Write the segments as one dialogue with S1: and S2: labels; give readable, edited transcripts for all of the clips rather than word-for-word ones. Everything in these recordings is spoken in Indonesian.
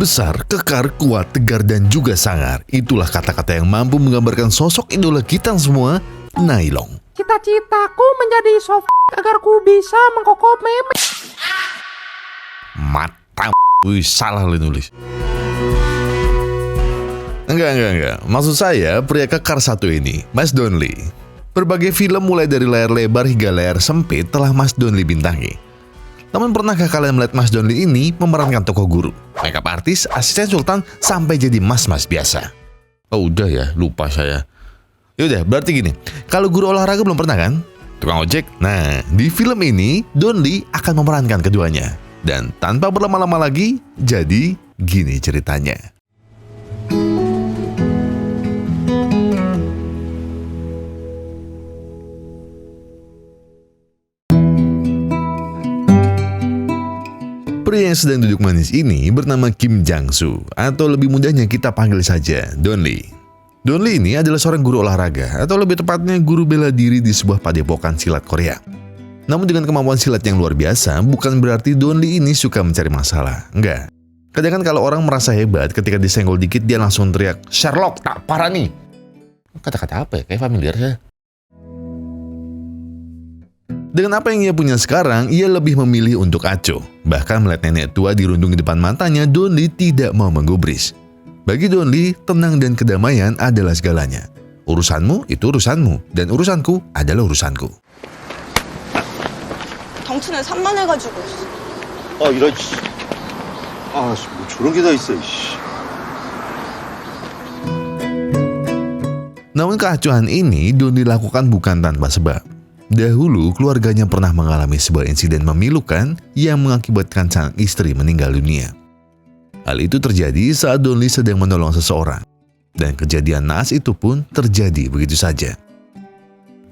S1: Besar, kekar, kuat, tegar, dan juga sangar. Itulah kata-kata yang mampu menggambarkan sosok idola kita semua, Nailong.
S2: Cita-citaku menjadi agar ku bisa mengkokop meme.
S1: Mata wih, salah lu nulis. Enggak. Maksud saya, pria kekar satu ini, Mas Don Lee. Berbagai film mulai dari layar lebar hingga layar sempit telah Mas Don Lee bintangi. Namun pernahkah kalian melihat Mas Don Lee ini memerankan tokoh guru, makeup artis, asisten sultan, sampai jadi mas-mas biasa? Oh udah ya, lupa saya. Yaudah, berarti gini, kalau guru olahraga belum pernah kan? Tukang ojek? Nah, di film ini, Don Lee akan memerankan keduanya. Dan tanpa berlama-lama lagi, jadi gini ceritanya. Pria yang sedang duduk manis ini bernama Kim Jang-soo, atau lebih mudahnya kita panggil saja Don Lee. Don Lee ini adalah seorang guru olahraga, atau lebih tepatnya guru bela diri di sebuah padepokan silat Korea. Namun dengan kemampuan silat yang luar biasa, bukan berarti Don Lee ini suka mencari masalah. Enggak. Kadang kan kalau orang merasa hebat, ketika disenggol dikit dia langsung teriak, "Sherlock, tak parah nih." Kata-kata apa ya? Kayak familiar ya. Dengan apa yang ia punya sekarang, ia lebih memilih untuk acuh. Bahkan melihat nenek tua dirundung di depan matanya, Don Lee tidak mau menggubris. Bagi Don Lee, tenang dan kedamaian adalah segalanya. Urusanmu itu urusanmu, dan urusanku adalah urusanku.
S3: 덩치는 산만해가지고.
S4: 이런 씨. 뭐 저런 게 다 있어. 씨.
S1: Namun keacuhan ini Don Lee lakukan bukan tanpa sebab. Dahulu keluarganya pernah mengalami sebuah insiden memilukan yang mengakibatkan sang istri meninggal dunia. Hal itu terjadi saat Don Lee sedang menolong seseorang. Dan kejadian naas itu pun terjadi begitu saja.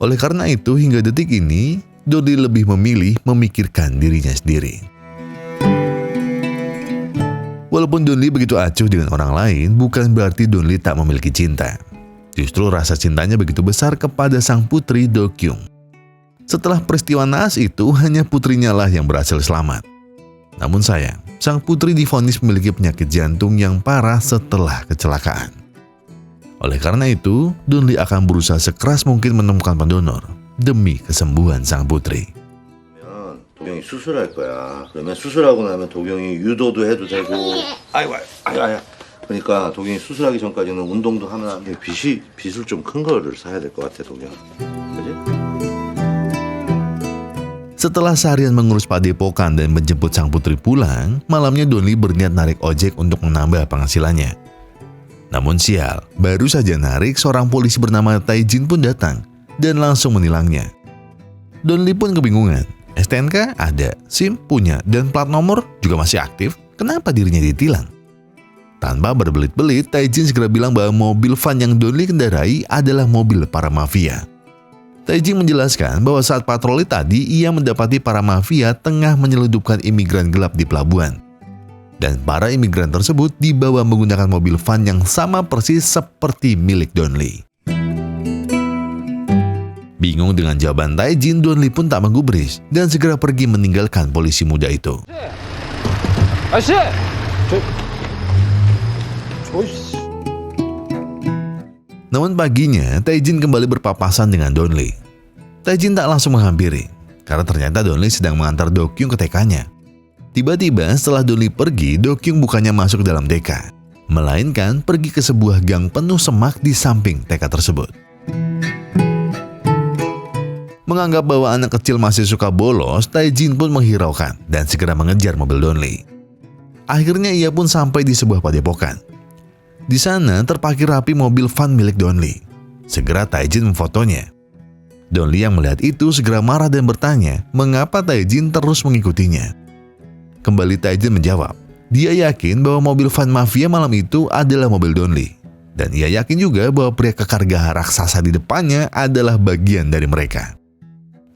S1: Oleh karena itu hingga detik ini, Don Lee lebih memilih memikirkan dirinya sendiri. Walaupun Don Lee begitu acuh dengan orang lain, bukan berarti Don Lee tak memiliki cinta. Justru rasa cintanya begitu besar kepada sang putri Do Kyung. Setelah peristiwa naas itu, hanya putrinya lah yang berhasil selamat. Namun sayang, sang putri divonis memiliki penyakit jantung yang parah setelah kecelakaan. Oleh karena itu, Don Lee akan berusaha sekeras mungkin menemukan pendonor demi kesembuhan sang putri.
S4: 도경이 수술할 거야. 그러면 수술하고 나면 도경이 유도도 해도 되고. 아이고. 그러니까 도경이 수술하기 전까지는 운동도 하면 안 돼. 빚을 좀 큰 거를 사야 될 것 같아, 도경. 그지?
S1: Setelah seharian mengurus padepokan dan menjemput sang putri pulang, malamnya Don Lee berniat narik ojek untuk menambah penghasilannya. Namun sial, baru saja narik, seorang polisi bernama Tae-jin pun datang dan langsung menilangnya. Don Lee pun kebingungan. STNK ada, SIM punya, dan plat nomor juga masih aktif. Kenapa dirinya ditilang? Tanpa berbelit-belit, Tae-jin segera bilang bahwa mobil van yang Don Lee kendarai adalah mobil para mafia. Tae-jin menjelaskan bahwa saat patroli tadi, ia mendapati para mafia tengah menyelundupkan imigran gelap di pelabuhan. Dan para imigran tersebut dibawa menggunakan mobil van yang sama persis seperti milik Don Lee. Bingung dengan jawaban Tae-jin, Don Lee pun tak menggubris dan segera pergi meninggalkan polisi muda itu. Namun paginya, Tae-jin kembali berpapasan dengan Don Lee. Tae-jin tak langsung menghampiri, karena ternyata Don Lee sedang mengantar Do Kyung ke TK-nya. Tiba-tiba setelah Don Lee pergi, Do Kyung bukannya masuk dalam TK, melainkan pergi ke sebuah gang penuh semak di samping TK tersebut. Menganggap bahwa anak kecil masih suka bolos, Tae-jin pun menghiraukan dan segera mengejar mobil Don Lee. Akhirnya ia pun sampai di sebuah padepokan. Di sana terparkir rapi mobil van milik Don Lee. Segera Tae-jin memfotonya. Don Lee yang melihat itu segera marah dan bertanya mengapa Tae-jin terus mengikutinya. Kembali Tae-jin menjawab, dia yakin bahwa mobil van mafia malam itu adalah mobil Don Lee. Dan ia yakin juga bahwa pria kekar gaha raksasa di depannya adalah bagian dari mereka.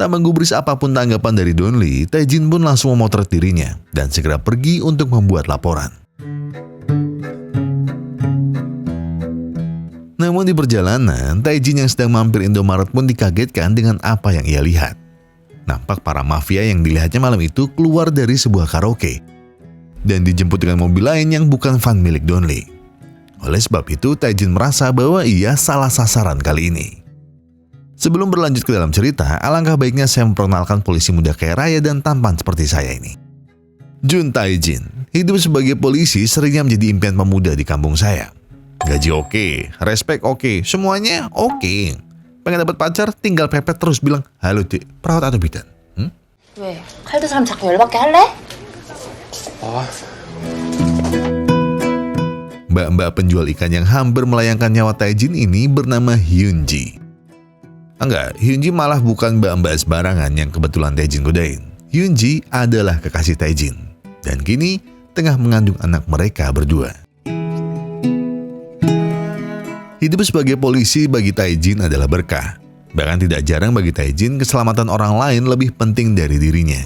S1: Tak menggubris apapun tanggapan dari Don Lee, Tae-jin pun langsung memotret dirinya dan segera pergi untuk membuat laporan. Namun di perjalanan, Tae-jin yang sedang mampir Indomaret pun dikagetkan dengan apa yang ia lihat. Nampak para mafia yang dilihatnya malam itu keluar dari sebuah karaoke. dan dijemput dengan mobil lain yang bukan van milik Donli. Oleh sebab itu, Tae-jin merasa bahwa ia salah sasaran kali ini. Sebelum berlanjut ke dalam cerita, alangkah baiknya saya memperkenalkan polisi muda kaya raya dan tampan seperti saya ini. Jun Tae-jin, hidup sebagai polisi seringnya menjadi impian pemuda di kampung saya. Gaji oke, respek oke, semuanya oke. Pengen dapat pacar, tinggal pepet terus bilang, "Halo Dik, perawat atau bidan?"
S5: 왜? 칼드 사람 자꾸 열받게 할래?
S1: Mbak-mbak penjual ikan yang hampir melayangkan nyawa Tae-jin ini bernama Hyunji. Enggak, Hyunji malah bukan mbak-mbak sembarangan yang kebetulan Tae-jin godain. Hyunji adalah kekasih Tae-jin dan kini tengah mengandung anak mereka berdua. Hidup sebagai polisi bagi Tae-jin adalah berkah. Bahkan tidak jarang bagi Tae-jin keselamatan orang lain lebih penting dari dirinya.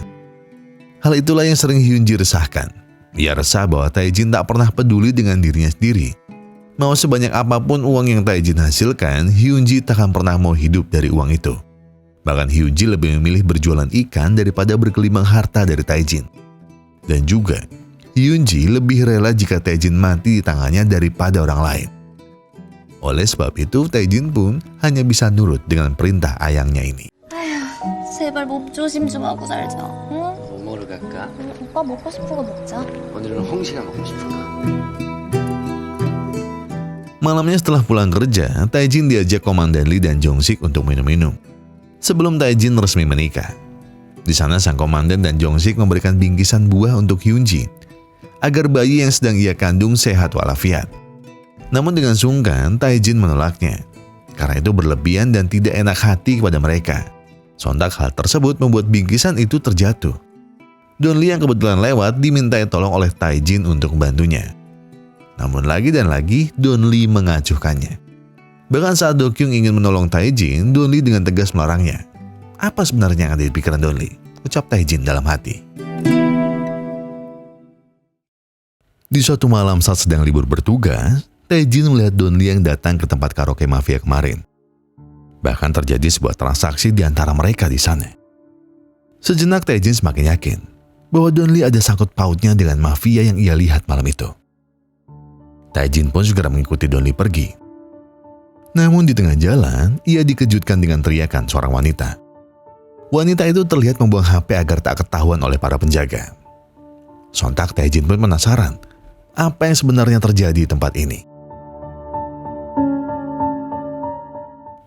S1: Hal itulah yang sering Hyunji resahkan. Ia resah bahwa Tae-jin tak pernah peduli dengan dirinya sendiri. Mau sebanyak apapun uang yang Tae-jin hasilkan, Hyunji tak akan pernah mau hidup dari uang itu. Bahkan Hyunji lebih memilih berjualan ikan daripada berkelimang harta dari Tae-jin. Dan juga, Hyunji lebih rela jika Tae-jin mati di tangannya daripada orang lain. Oleh sebab itu, Tae-jin pun hanya bisa nurut dengan perintah ayangnya ini.
S5: 제발 몸 조심 좀 하고 살자. 응?
S6: 뭐 먹으러 갈까?
S5: 오빠 먹고 싶은 거 먹자.
S6: 오늘은 홍시가 먹고 싶은가?
S1: Malamnya setelah pulang kerja, Tae-jin diajak Komandan Lee dan Jong-sik untuk minum-minum. Sebelum Tae-jin resmi menikah. Di sana sang komandan dan Jong-sik memberikan bingkisan buah untuk Hyunji agar bayi yang sedang ia kandung sehat walafiat. Namun dengan sungkan, Tae-jin menolaknya karena itu berlebihan dan tidak enak hati kepada mereka. Sontak hal tersebut membuat bingkisan itu terjatuh. Donli yang kebetulan lewat dimintai tolong oleh Tae-jin untuk membantunya. Namun lagi dan lagi Donli mengacuhkannya. Bahkan saat Do-kyung ingin menolong Tae-jin, Donli dengan tegas melarangnya. Apa sebenarnya yang ada di pikiran Donli? Ucap Tae-jin dalam hati. Di suatu malam saat sedang libur bertugas, Tae-jin melihat Donli yang datang ke tempat karaoke mafia kemarin. Bahkan terjadi sebuah transaksi di antara mereka di sana. Sejenak Tae-jin semakin yakin bahwa Donli ada sangkut pautnya dengan mafia yang ia lihat malam itu. Tae-jin pun segera mengikuti Donli pergi. Namun di tengah jalan, ia dikejutkan dengan teriakan seorang wanita. Wanita itu terlihat membuang HP agar tak ketahuan oleh para penjaga. Sontak Tae-jin pun penasaran apa yang sebenarnya terjadi di tempat ini.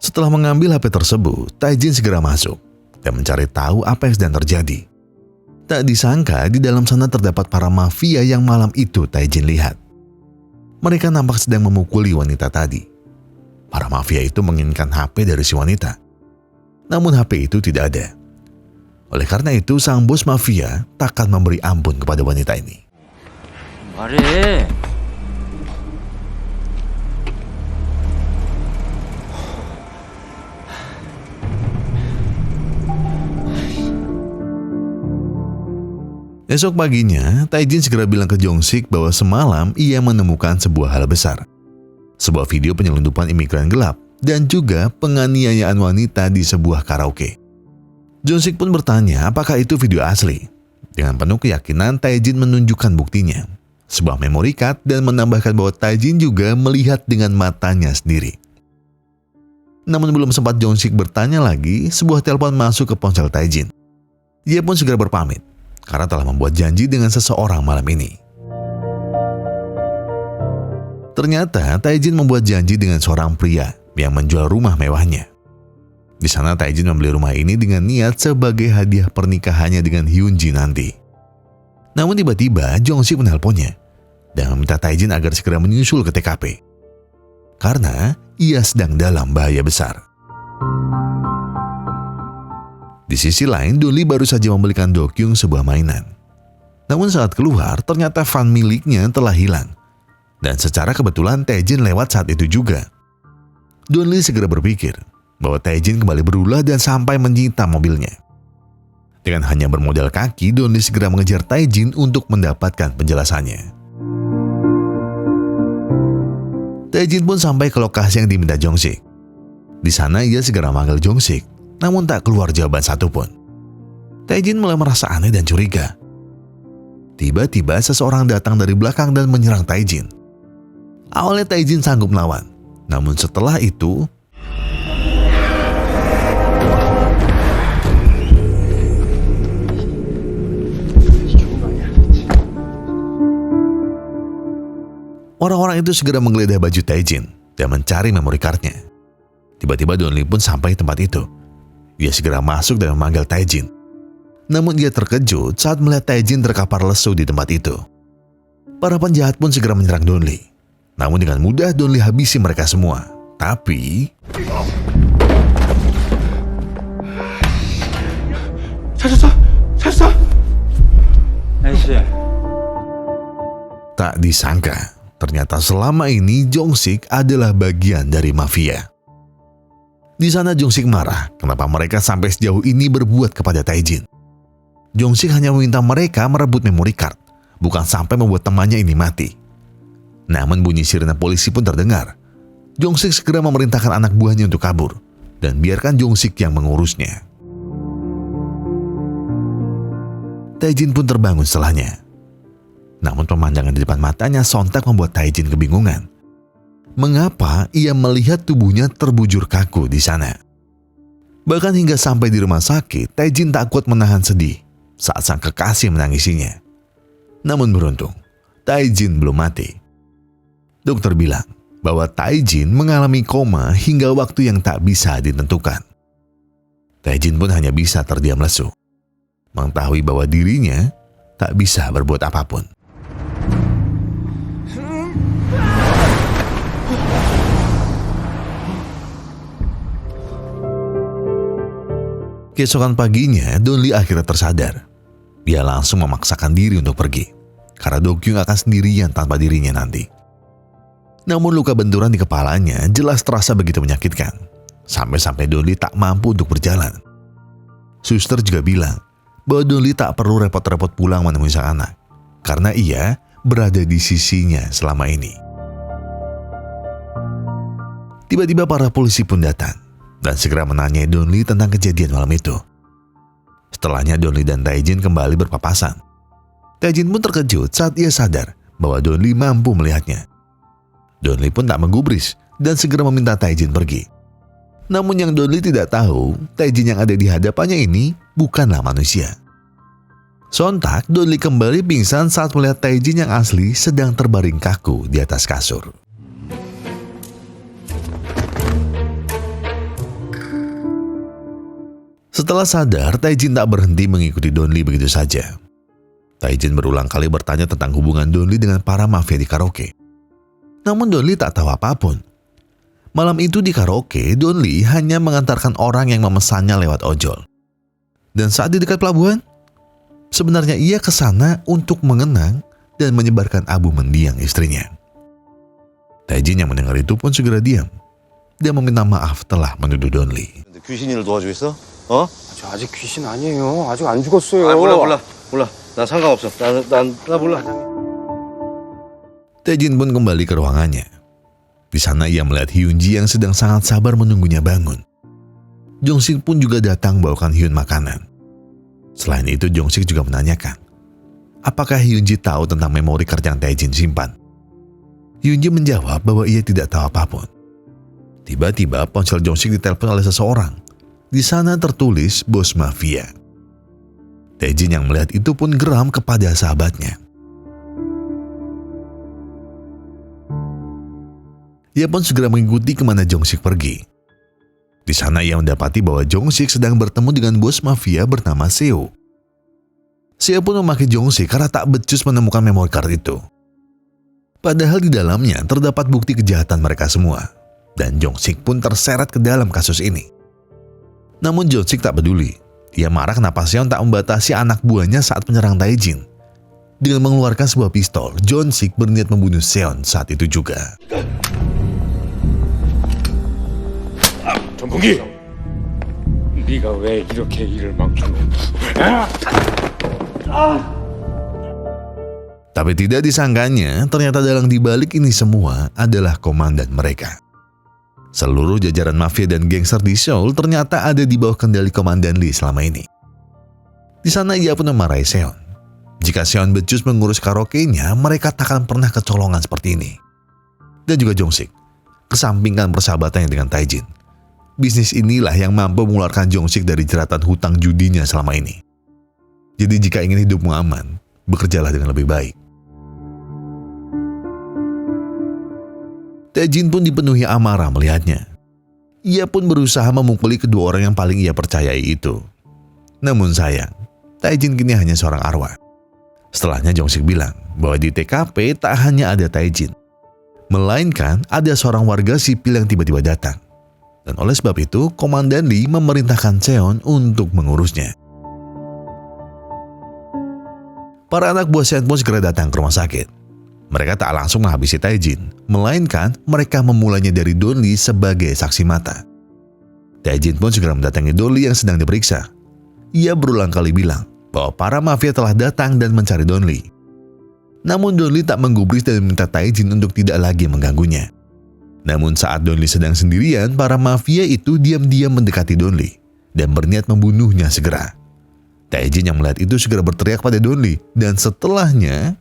S1: Setelah mengambil HP tersebut, Tae-jin segera masuk dan mencari tahu apa yang sedang terjadi. Tak disangka di dalam sana terdapat para mafia yang malam itu Tae-jin lihat. Mereka nampak sedang memukuli wanita tadi. Para mafia itu menginginkan HP dari si wanita. Namun HP itu tidak ada. Oleh karena itu sang bos mafia takkan memberi ampun kepada wanita ini.
S6: 말해.
S1: Esok paginya, Tae-jin segera bilang ke Jong-sik bahwa semalam ia menemukan sebuah hal besar. Sebuah video penyelundupan imigran gelap dan juga penganiayaan wanita di sebuah karaoke. Jong-sik pun bertanya apakah itu video asli. Dengan penuh keyakinan, Tae-jin menunjukkan buktinya. Sebuah memory card dan menambahkan bahwa Tae-jin juga melihat dengan matanya sendiri. Namun belum sempat Jong-sik bertanya lagi, sebuah telepon masuk ke ponsel Tae-jin. Dia pun segera berpamit karena telah membuat janji dengan seseorang malam ini. Ternyata Tae-jin membuat janji dengan seorang pria yang menjual rumah mewahnya. Di sana Tae-jin membeli rumah ini dengan niat sebagai hadiah pernikahannya dengan Hyunji nanti. Namun tiba-tiba Jong-sik menelponnya dan meminta Tae-jin agar segera menyusul ke TKP. Karena ia sedang dalam bahaya besar. Di sisi lain, Donli baru saja membelikan Do-kyung sebuah mainan. Namun saat keluar, ternyata van miliknya telah hilang. Dan secara kebetulan Tae-jin lewat saat itu juga. Donli segera berpikir bahwa Tae-jin kembali berulah dan sampai menyita mobilnya. Dengan hanya bermodal kaki, Donli segera mengejar Tae-jin untuk mendapatkan penjelasannya. Tae-jin pun sampai ke lokasi yang diminta Jong-sik. Di sana ia segera memanggil Jong-sik. Namun tak keluar jawaban satupun. Tae-jin mulai merasa aneh dan curiga. Tiba-tiba seseorang datang dari belakang dan menyerang Taijin. Awalnya Taijin sanggup melawan, namun setelah itu orang-orang itu segera menggeledah baju Taijin dan mencari memory cardnya. Tiba-tiba Donli pun sampai tempat itu. Dia segera masuk dan memanggil Taijin. Namun dia terkejut saat melihat Taijin terkapar lesu di tempat itu. Para penjahat pun segera menyerang Donli. Namun dengan mudah Donli habisi mereka semua. Tapi tak disangka, ternyata selama ini Jong-sik adalah bagian dari mafia. Di sana Jong-sik marah kenapa mereka sampai sejauh ini berbuat kepada Taijin. Jong-sik hanya meminta mereka merebut memory card, bukan sampai membuat temannya ini mati. Namun bunyi sirene polisi pun terdengar. Jong-sik segera memerintahkan anak buahnya untuk kabur dan biarkan Jong-sik yang mengurusnya. Taijin pun terbangun setelahnya. Namun pemandangan di depan matanya sontak membuat Taijin kebingungan. Mengapa ia melihat tubuhnya terbujur kaku di sana? Bahkan hingga sampai di rumah sakit, Taijin tak kuat menahan sedih saat sang kekasih menangisinya. Namun beruntung, Taijin belum mati. Dokter bilang bahwa Taijin mengalami koma hingga waktu yang tak bisa ditentukan. Taijin pun hanya bisa terdiam lesu, mengetahui bahwa dirinya tak bisa berbuat apapun. Keesokan paginya, Donli akhirnya tersadar. Dia langsung memaksakan diri untuk pergi, karena Do-kyung akan sendirian tanpa dirinya nanti. Namun luka benturan di kepalanya jelas terasa begitu menyakitkan, sampai-sampai Donli tak mampu untuk berjalan. Suster juga bilang bahwa Donli tak perlu repot-repot pulang menemui sang anak, karena ia berada di sisinya selama ini. Tiba-tiba para polisi pun datang dan segera menanyai Donli tentang kejadian malam itu. Setelahnya Donli dan Taijin kembali berpapasan. Taijin pun terkejut saat ia sadar bahwa Donli mampu melihatnya. Donli pun tak menggubris dan segera meminta Taijin pergi. Namun yang Donli tidak tahu, Taijin yang ada di hadapannya ini bukanlah manusia. Sontak Donli kembali pingsan saat melihat Taijin yang asli sedang terbaring kaku di atas kasur. Setelah sadar, Taijin tak berhenti mengikuti Donli begitu saja. Taijin berulang kali bertanya tentang hubungan Donli dengan para mafia di karaoke. Namun Donli tak tahu apapun. Malam itu di karaoke, Donli hanya mengantarkan orang yang memesannya lewat ojol. Dan saat di dekat pelabuhan, sebenarnya ia ke sana untuk mengenang dan menyebarkan abu mendiang istrinya. Taijin yang mendengar itu pun segera diam. Dia meminta maaf telah menuduh Donli.
S4: 귀신 일을 도와주겠어? 어?
S7: 저 아직 귀신 아니에요. 아직 안 죽었어요.
S4: 몰라. 나 상관없어. 나 몰라.
S1: Taijin pun kembali ke ruangannya. Di sana ia melihat Hyunji yang sedang sangat sabar menunggunya bangun. Jong-sik pun juga datang bawakan Hyun makanan. Selain itu Jong-sik juga menanyakan, apakah Hyunji tahu tentang memori card yang Taijin simpan. Hyunji menjawab bahwa ia tidak tahu apapun. Tiba-tiba ponsel Jong-sik ditelepon oleh seseorang. Di sana tertulis bos mafia. Taijin yang melihat itu pun geram kepada sahabatnya. Ia pun segera mengikuti kemana Jong-sik pergi. Di sana ia mendapati bahwa Jong-sik sedang bertemu dengan bos mafia bernama Seo. Seo pun memakai Jong-sik karena tak becus menemukan memory card itu. Padahal di dalamnya terdapat bukti kejahatan mereka semua. Dan Jong-sik pun terseret ke dalam kasus ini. Namun Jong-sik tak peduli. Dia marah kenapa Seon tak membatasi anak buahnya saat menyerang Taijin. Dengan mengeluarkan sebuah pistol, Jong-sik berniat membunuh Seon saat itu juga.
S7: 전풍기! 네가 왜 이렇게 일을 망쳤노?
S1: Tapi tidak disangkanya, ternyata dalang dibalik ini semua adalah komandan mereka. Seluruh jajaran mafia dan gangster di Seoul ternyata ada di bawah kendali Komandan Lee selama ini. Di sana ia pun memarahi Seon. Jika Seon becus mengurus karaoke-nya, mereka takkan pernah kecolongan seperti ini. Dan juga Jong-sik, kesampingkan persahabatannya dengan Tae-jin. Bisnis inilah yang mampu mengeluarkan Jong-sik dari jeratan hutang judinya selama ini. Jadi jika ingin hidupmu aman, bekerjalah dengan lebih baik. Tae-jin pun dipenuhi amarah melihatnya. Ia pun berusaha memukuli kedua orang yang paling ia percayai itu. Namun sayang, Tae-jin kini hanya seorang arwah. Setelahnya Jong-sik bilang bahwa di TKP tak hanya ada Tae-jin, melainkan ada seorang warga sipil yang tiba-tiba datang. Dan oleh sebab itu, Komandan Lee memerintahkan Seon untuk mengurusnya. Para anak buah Seon pun segera datang ke rumah sakit. Mereka tak langsung menghabisi Tae-jin, melainkan mereka memulainya dari Don Lee sebagai saksi mata. Tae-jin pun segera mendatangi Don Lee yang sedang diperiksa. Ia berulang kali bilang bahwa para mafia telah datang dan mencari Don Lee. Namun Don Lee tak menggubris dan meminta Tae-jin untuk tidak lagi mengganggunya. Namun saat Don Lee sedang sendirian, para mafia itu diam-diam mendekati Don Lee dan berniat membunuhnya segera. Tae-jin yang melihat itu segera berteriak pada Don Lee dan setelahnya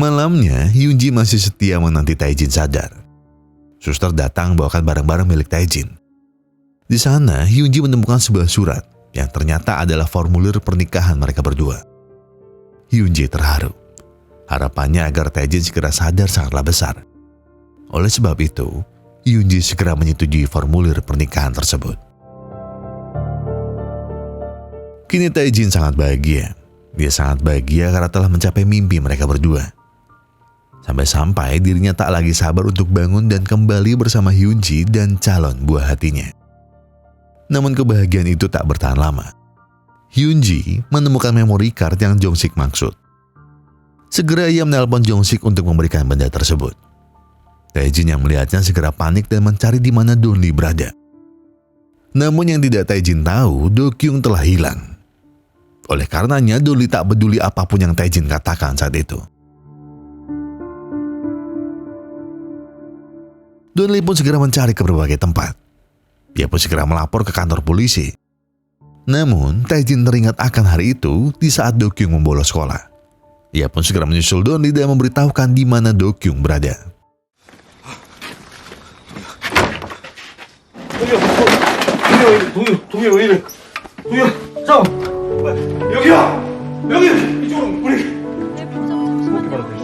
S1: malamnya, Hyunji masih setia menanti Tae-jin sadar. Suster datang bawakan barang-barang milik Tae-jin. Di sana, Hyunji menemukan sebuah surat yang ternyata adalah formulir pernikahan mereka berdua. Hyunji terharu. Harapannya agar Tae-jin segera sadar sangatlah besar. Oleh sebab itu, Hyunji segera menyetujui formulir pernikahan tersebut. Kini Tae-jin sangat bahagia. Dia sangat bahagia karena telah mencapai mimpi mereka berdua. Sampai-sampai dirinya tak lagi sabar untuk bangun dan kembali bersama Hyunji dan calon buah hatinya. Namun kebahagiaan itu tak bertahan lama. Hyunji menemukan memory card yang Jong-sik maksud. Segera ia menelpon Jong-sik untuk memberikan benda tersebut. Tae-jin yang melihatnya segera panik dan mencari di mana Don Lee berada. Namun yang tidak Tae-jin tahu, Do-kyung telah hilang. Oleh karenanya Don Lee tak peduli apapun yang Tae-jin katakan saat itu. Don Lee pun segera mencari ke berbagai tempat. Dia pun segera melapor ke kantor polisi. Namun, Tae-jin teringat akan hari itu di saat Do-kyung membolos sekolah. Ia pun segera menyusul Don Lee dan memberitahukan di mana Do-kyung berada.
S8: 동이 왜 이래? 동이야, 잠깐. 여기야, 여기 이쪽으로 우리. 먹기 말아 돼.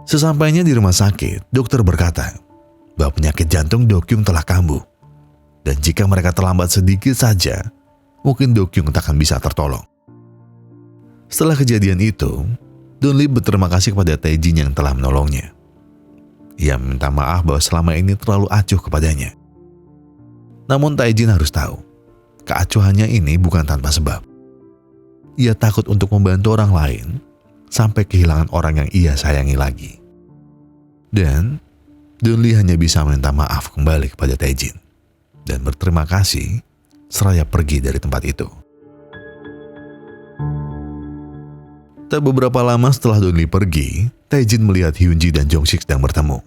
S1: Sesampainya di rumah sakit, dokter berkata bahwa penyakit jantung Do-kyung telah kambuh. Dan jika mereka terlambat sedikit saja, mungkin Do-kyung tak akan bisa tertolong. Setelah kejadian itu, Don Lee berterima kasih kepada Tae-jin yang telah menolongnya. Ia meminta maaf bahwa selama ini terlalu acuh kepadanya. Namun Tae-jin harus tahu, keacuhannya ini bukan tanpa sebab. Ia takut untuk membantu orang lain sampai kehilangan orang yang ia sayangi lagi. Dan Don Lee hanya bisa meminta maaf kembali kepada Tae-jin dan berterima kasih seraya pergi dari tempat itu. Tak beberapa lama setelah Don Lee pergi, Tae-jin melihat Hyunji dan Jong-sik sedang bertemu.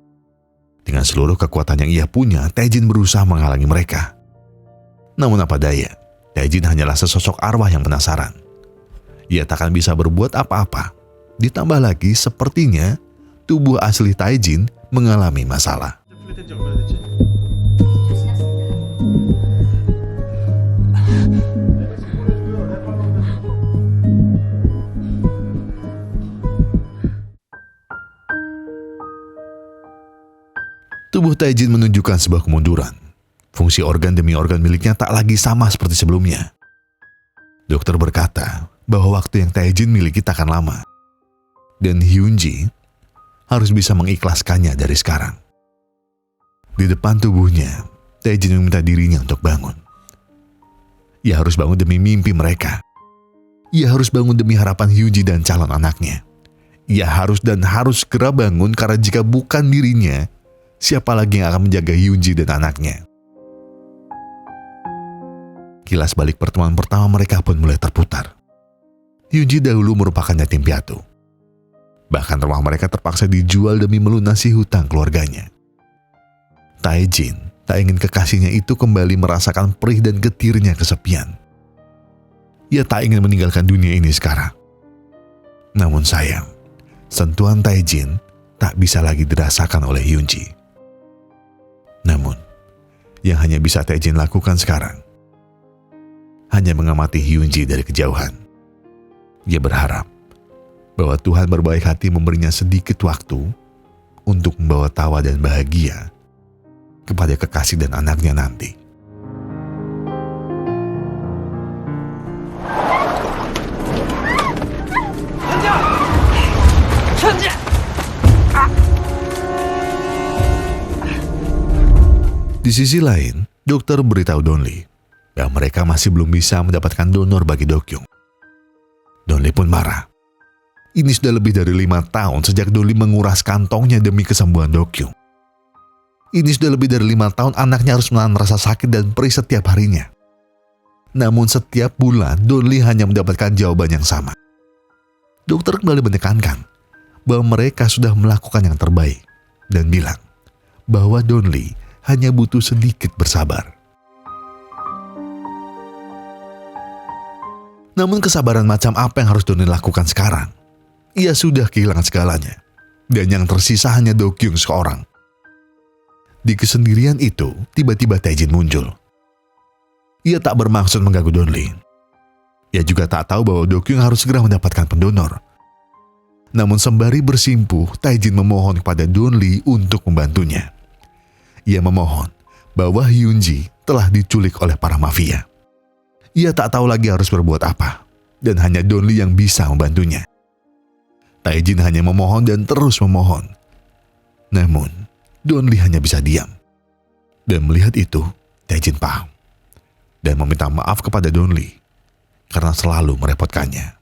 S1: Dengan seluruh kekuatan yang ia punya, Tae-jin berusaha menghalangi mereka. Namun apa daya, Tae-jin hanyalah sesosok arwah yang penasaran. Ia takkan bisa berbuat apa-apa. Ditambah lagi sepertinya tubuh asli Tae-jin mengalami masalah. Tubuh Tae-jin menunjukkan sebuah kemunduran. Fungsi organ demi organ miliknya tak lagi sama seperti sebelumnya. Dokter berkata bahwa waktu yang Tae-jin miliki tak akan lama. Dan Hyunji harus bisa mengikhlaskannya dari sekarang. Di depan tubuhnya, Tae-jin meminta dirinya untuk bangun. Ia harus bangun demi mimpi mereka. Ia harus bangun demi harapan Hyunji dan calon anaknya. Ia harus segera bangun karena jika bukan dirinya, siapa lagi yang akan menjaga Hyunji dan anaknya? Kilas balik pertemuan pertama mereka pun mulai terputar. Hyunji dahulu merupakan yatim piatu. Bahkan rumah mereka terpaksa dijual demi melunasi hutang keluarganya. Tae-jin tak ingin kekasihnya itu kembali merasakan perih dan getirnya kesepian. Ia tak ingin meninggalkan dunia ini sekarang. Namun sayang, sentuhan Tae-jin tak bisa lagi dirasakan oleh Hyunji. Namun, yang hanya bisa Tae-jin lakukan sekarang hanya mengamati Hyunji dari kejauhan. Ia berharap bahwa Tuhan berbaik hati memberinya sedikit waktu untuk membawa tawa dan bahagia kepada kekasih dan anaknya nanti. Di sisi lain, dokter beritahu Donli bahwa mereka masih belum bisa mendapatkan donor bagi Dokyung. Donli pun marah. Ini sudah lebih dari 5 tahun sejak Donli menguras kantongnya demi kesembuhan Dokyung. Ini sudah lebih dari 5 tahun anaknya harus menahan rasa sakit dan perih setiap harinya. Namun setiap bulan Donli hanya mendapatkan jawaban yang sama. Dokter kembali menekankan bahwa mereka sudah melakukan yang terbaik dan bilang bahwa Donli hanya butuh sedikit bersabar. Namun kesabaran macam apa yang harus Donli lakukan sekarang? Ia sudah kehilangan segalanya. Dan yang tersisa hanya Dokyung seorang. Di kesendirian itu, tiba-tiba Tae-jin muncul. Ia tak bermaksud mengganggu Donli. Ia juga tak tahu bahwa Dokyung harus segera mendapatkan pendonor. Namun sembari bersimpuh, Tae-jin memohon kepada Donli untuk membantunya. Ia memohon bahwa Hyunji telah diculik oleh para mafia. Ia tak tahu lagi harus berbuat apa, dan hanya Donli yang bisa membantunya. Tae-jin hanya memohon dan terus memohon. Namun, Donli hanya bisa diam. Dan melihat itu, Tae-jin paham dan meminta maaf kepada Donli karena selalu merepotkannya.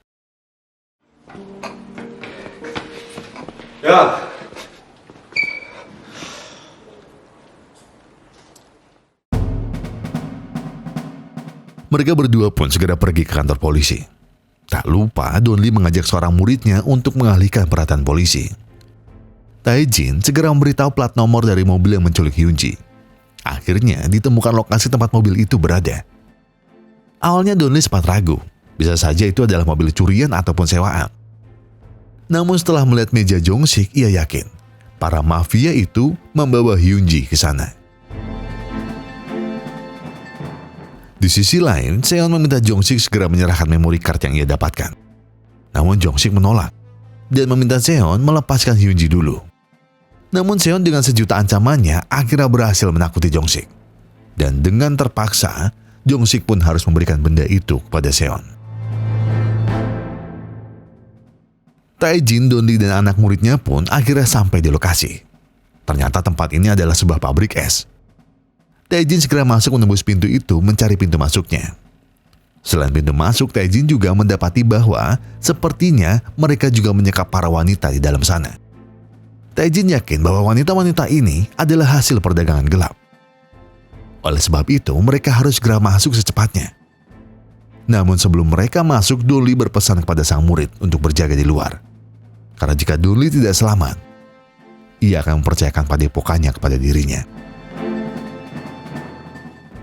S8: Ya.
S1: Mereka berdua pun segera pergi ke kantor polisi. Tak lupa Donli mengajak seorang muridnya untuk mengalihkan perhatian polisi. Tae-jin segera memberitahu plat nomor dari mobil yang menculik Hyunji. Akhirnya ditemukan lokasi tempat mobil itu berada. Awalnya Donli sempat ragu, bisa saja itu adalah mobil curian ataupun sewaan. Namun setelah melihat meja Jong-sik, ia yakin para mafia itu membawa Hyunji ke sana. Di sisi lain, Seon meminta Jong-sik segera menyerahkan memori card yang ia dapatkan. Namun Jong-sik menolak dan meminta Seon melepaskan Hyunji dulu. Namun Seon dengan sejuta ancamannya akhirnya berhasil menakuti Jong-sik. Dan dengan terpaksa, Jong-sik pun harus memberikan benda itu kepada Seon. Tae-jin, Donli dan anak muridnya pun akhirnya sampai di lokasi. Ternyata tempat ini adalah sebuah pabrik es. Tae-jin segera masuk menembus pintu itu mencari pintu masuknya. Selain pintu masuk, Tae-jin juga mendapati bahwa sepertinya mereka juga menyekap para wanita di dalam sana. Tae-jin yakin bahwa wanita-wanita ini adalah hasil perdagangan gelap. Oleh sebab itu, mereka harus segera masuk secepatnya. Namun sebelum mereka masuk, Donli berpesan kepada sang murid untuk berjaga di luar. Karena jika Donli tidak selamat, ia akan mempercayakan padepokannya kepada dirinya.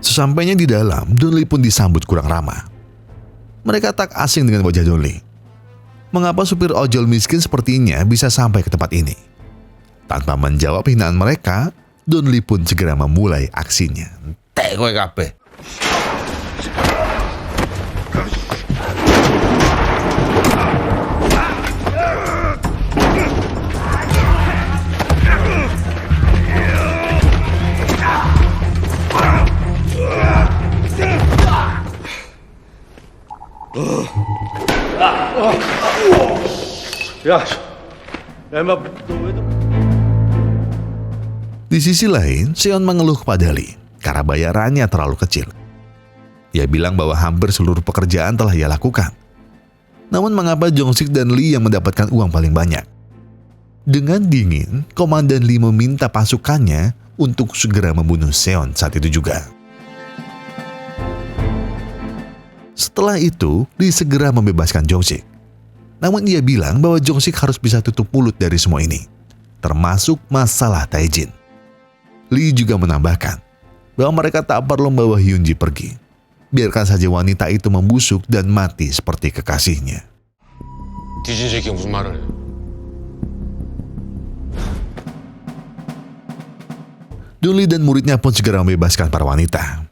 S1: Sesampainya di dalam, Donli pun disambut kurang ramah. Mereka tak asing dengan wajah Donli. Mengapa supir ojol miskin sepertinya bisa sampai ke tempat ini? Tanpa menjawab hinaan mereka, Donli pun segera memulai aksinya. Tek kowe kabeh.
S8: Ya, emang itu.
S1: Di sisi lain, Seon mengeluh kepada Lee karena bayarannya terlalu kecil. Ia bilang bahwa hampir seluruh pekerjaan telah ia lakukan. Namun mengapa Jong-sik dan Lee yang mendapatkan uang paling banyak? Dengan dingin, Komandan Lee meminta pasukannya untuk segera membunuh Seon saat itu juga. Setelah itu, Lee segera membebaskan Jong-sik. Namun ia bilang bahwa Jong-sik harus bisa tutup mulut dari semua ini, termasuk masalah Tae-jin. Lee juga menambahkan bahwa mereka tak perlu membawa Hyun-ji pergi. Biarkan saja wanita itu membusuk dan mati seperti kekasihnya.
S7: 뒤진 새끼가 무슨 말을 해?
S1: Dun Lee dan muridnya pun segera membebaskan para wanita.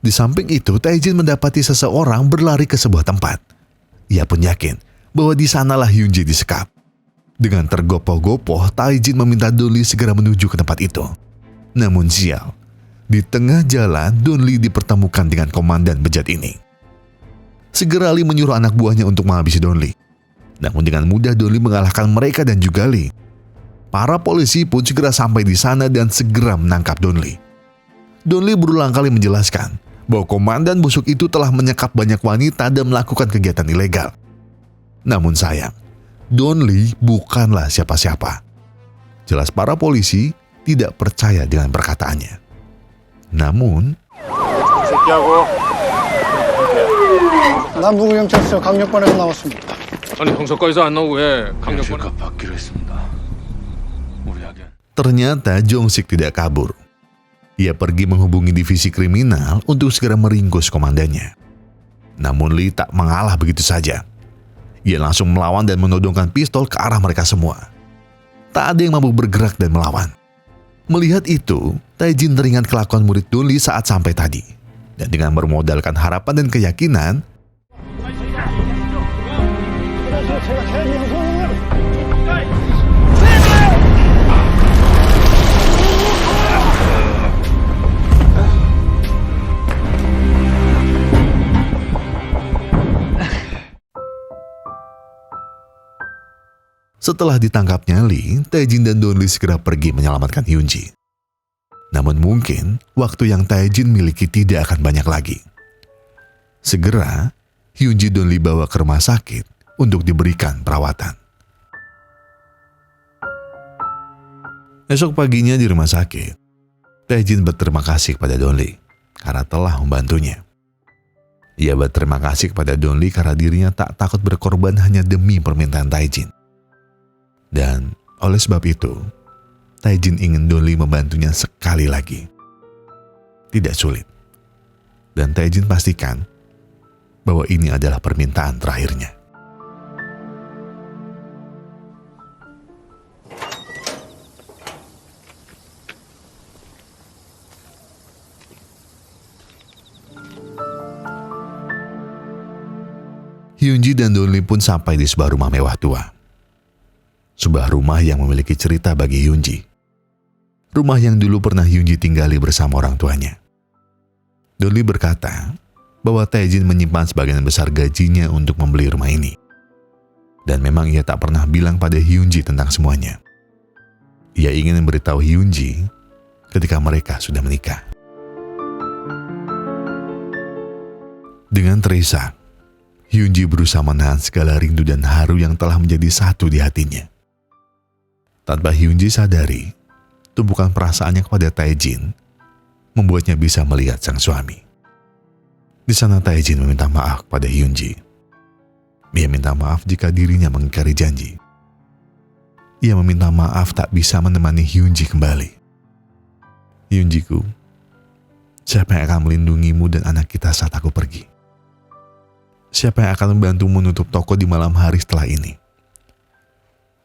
S1: Di samping itu, Tae-jin mendapati seseorang berlari ke sebuah tempat. Ia pun yakin bahwa di sanalah Hyun-ji disekap. Dengan tergopoh-gopoh, Tae-jin meminta Dun Lee segera menuju ke tempat itu. Namun sial, di tengah jalan Dun Lee dipertemukan dengan komandan bejat ini. Segera Lee menyuruh anak buahnya untuk menghabisi Dun Lee. Namun dengan mudah Dun Lee mengalahkan mereka dan juga Lee. Para polisi pun segera sampai di sana dan segera menangkap Dun Lee. Dun Lee berulang kali menjelaskan bahwa komandan busuk itu telah menyekap banyak wanita dan melakukan kegiatan ilegal. Namun sayang, Dun Lee bukanlah siapa-siapa. Jelas para polisi tidak percaya dengan perkataannya. Namun,
S9: 남부경찰서 강력반에서 나왔습니다.
S7: 아니 형사과에서 안 나오고 왜 강력반?
S8: 받기로 했습니다. 우리 아gen.
S1: ternyata Jong-sik tidak kabur. Ia pergi menghubungi divisi kriminal untuk segera meringkus komandannya. Namun Lee tak mengalah begitu saja. Ia langsung melawan dan menodongkan pistol ke arah mereka semua. Tak ada yang mampu bergerak dan melawan. Melihat itu, Tae-jin teringat kelakuan murid Dun Lee saat sampai tadi. Dan dengan bermodalkan harapan dan keyakinan, setelah ditangkapnya Lee, Tae-jin dan Dun Lee segera pergi menyelamatkan Hyun-ji. Namun mungkin waktu yang Tae-jin miliki tidak akan banyak lagi. Segera, Hyun-ji Dun Lee bawa ke rumah sakit untuk diberikan perawatan. Esok paginya di rumah sakit, Tae-jin berterima kasih kepada Dun Lee karena telah membantunya. Ia berterima kasih kepada Dun Lee karena dirinya tak takut berkorban hanya demi permintaan Tae-jin. Dan oleh sebab itu, Tae-jin ingin Dun Lee membantunya sekali lagi. Tidak sulit. Dan Tae-jin pastikan bahwa ini adalah permintaan terakhirnya. Hyun-ji dan Dun Lee pun sampai di sebuah rumah mewah tua. Sebuah rumah yang memiliki cerita bagi Hyun-ji. Rumah yang dulu pernah Hyun-ji tinggali bersama orang tuanya. Dun Lee berkata bahwa Tae-jin menyimpan sebagian besar gajinya untuk membeli rumah ini. Dan memang ia tak pernah bilang pada Hyun-ji tentang semuanya. Ia ingin memberitahu Hyun-ji ketika mereka sudah menikah. Dengan terisak, Hyun-ji berusaha menahan segala rindu dan haru yang telah menjadi satu di hatinya. Tanpa Hyun-ji sadari, tumpukan perasaannya kepada Tae-jin membuatnya bisa melihat sang suami. Di sana Tae-jin meminta maaf kepada Hyun-ji. Ia minta maaf jika dirinya mengingkari janji. Ia meminta maaf tak bisa menemani Hyun-ji kembali. Hyun-jiku, siapa yang akan melindungimu dan anak kita saat aku pergi? Siapa yang akan membantu menutup toko di malam hari setelah ini?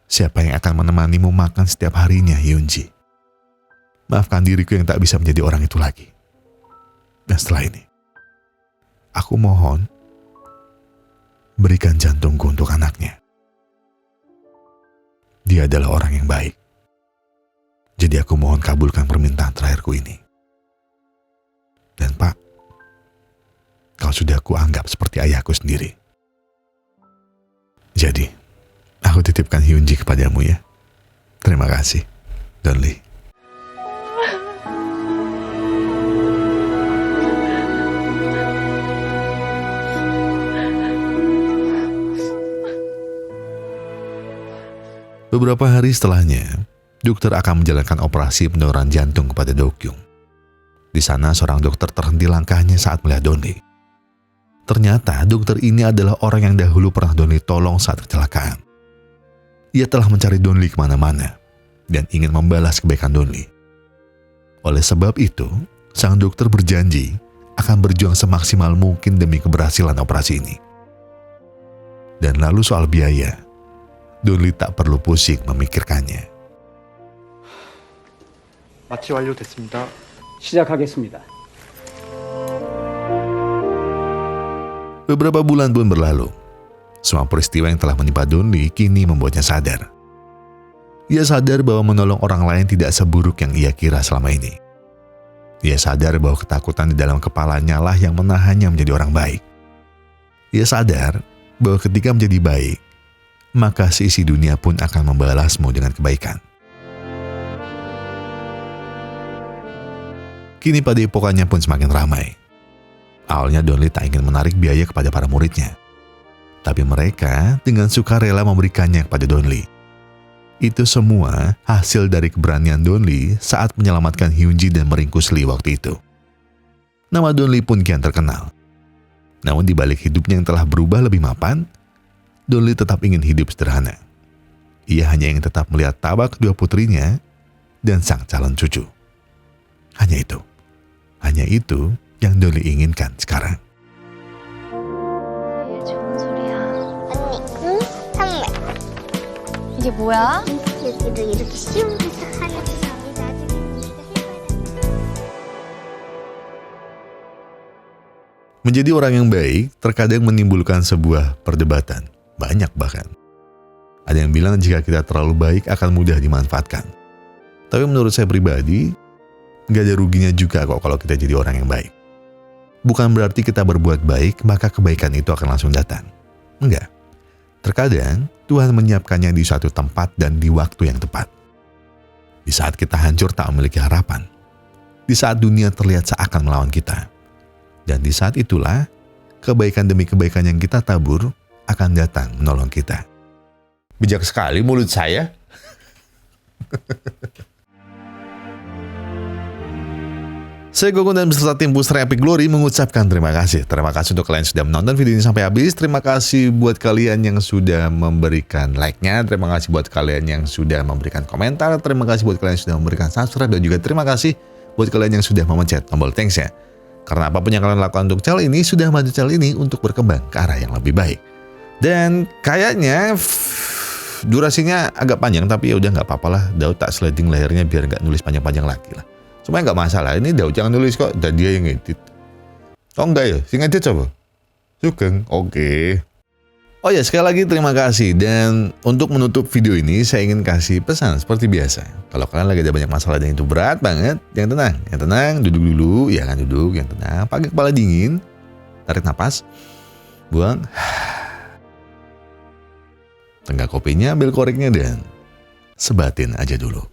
S1: Siapa yang akan menemanimu makan setiap harinya, Hyun-ji? Maafkan diriku yang tak bisa menjadi orang itu lagi. Dan setelah ini, aku mohon, berikan jantungku untuk anaknya. Dia adalah orang yang baik. Jadi aku mohon kabulkan permintaan terakhirku ini. Dan Pak, kau sudah aku anggap seperti ayahku sendiri. Jadi, aku titipkan Hyun-ji kepadamu ya. Terima kasih, Dun Lee. Beberapa hari setelahnya, dokter akan menjalankan operasi pendonoran jantung kepada Do-kyung. Di sana seorang dokter terhenti langkahnya saat melihat Don Lee. Ternyata dokter ini adalah orang yang dahulu pernah Don Lee tolong saat kecelakaan. Ia telah mencari Don Lee kemana-mana dan ingin membalas kebaikan Don Lee. Oleh sebab itu, sang dokter berjanji akan berjuang semaksimal mungkin demi keberhasilan operasi ini. Dan lalu soal biaya, Don Lee tak perlu pusing memikirkannya.
S8: 마취 완료됐습니다.
S9: 시작하겠습니다.
S1: Beberapa bulan pun berlalu. Semua peristiwa yang telah menimpa Don Lee kini membuatnya sadar. Ia sadar bahwa menolong orang lain tidak seburuk yang ia kira selama ini. Ia sadar bahwa ketakutan di dalam kepalanya lah yang menahannya menjadi orang baik. Ia sadar bahwa ketika menjadi baik, maka seisi dunia pun akan membalasmu dengan kebaikan. Kini padepokannya pun semakin ramai. Awalnya Don Lee tak ingin menarik biaya kepada para muridnya. Tapi mereka dengan sukarela memberikannya kepada Don Lee. Itu semua hasil dari keberanian Don Lee saat menyelamatkan Hyunji dan meringkus Lee waktu itu. Nama Don Lee pun kian terkenal. Namun di balik hidupnya yang telah berubah lebih mapan, Don Lee tetap ingin hidup sederhana. Ia hanya ingin tetap melihat tawa kedua putrinya dan sang calon cucu. Hanya itu yang Don Lee inginkan sekarang.
S5: 좋은 소리야.
S3: 언니, 응? 선물.
S5: 이게 뭐야?
S3: 여기도 이렇게 쉬운 데서 하는 사람이 나중에
S1: Menjadi orang yang baik terkadang menimbulkan sebuah perdebatan. Banyak bahkan. Ada yang bilang jika kita terlalu baik akan mudah dimanfaatkan. Tapi menurut saya pribadi, gak ada ruginya juga kok kalau kita jadi orang yang baik. Bukan berarti kita berbuat baik maka kebaikan itu akan langsung datang. Enggak. Terkadang Tuhan menyiapkannya di suatu tempat dan di waktu yang tepat. Di saat kita hancur tak memiliki harapan. Di saat dunia terlihat seakan melawan kita. Dan di saat itulah, kebaikan demi kebaikan yang kita tabur akan datang menolong kita. Bijak sekali mulut saya. Saya Gogun dan beserta tim Booster Epic Glory mengucapkan terima kasih. Terima kasih untuk kalian yang sudah menonton video ini sampai habis. Terima kasih buat kalian yang sudah memberikan like-nya. Terima kasih buat kalian yang sudah memberikan komentar. Terima kasih buat kalian yang sudah memberikan subscribe. Dan juga terima kasih buat kalian yang sudah memencet tombol thanks-nya. Karena apapun yang kalian lakukan untuk channel ini sudah membantu channel ini untuk berkembang ke arah yang lebih baik. Dan kayaknya durasinya agak panjang, tapi ya udah nggak apa-apa lah. Daud tak sliding layarnya biar nggak nulis panjang-panjang lagi lah. Cuma nggak masalah, ini Daud jangan nulis kok, dan dia yang edit. Oh enggak ya, sing edit coba. Sugeng, oke. Oh ya, sekali lagi terima kasih. Dan untuk menutup video ini, saya ingin kasih pesan seperti biasa. Kalau kalian lagi ada banyak masalah dan itu berat banget, yang tenang, duduk dulu, ya kan duduk, yang tenang, pakai kepala dingin, tarik napas, buang, tenggak kopinya, ambil koreknya dan sebatin aja dulu.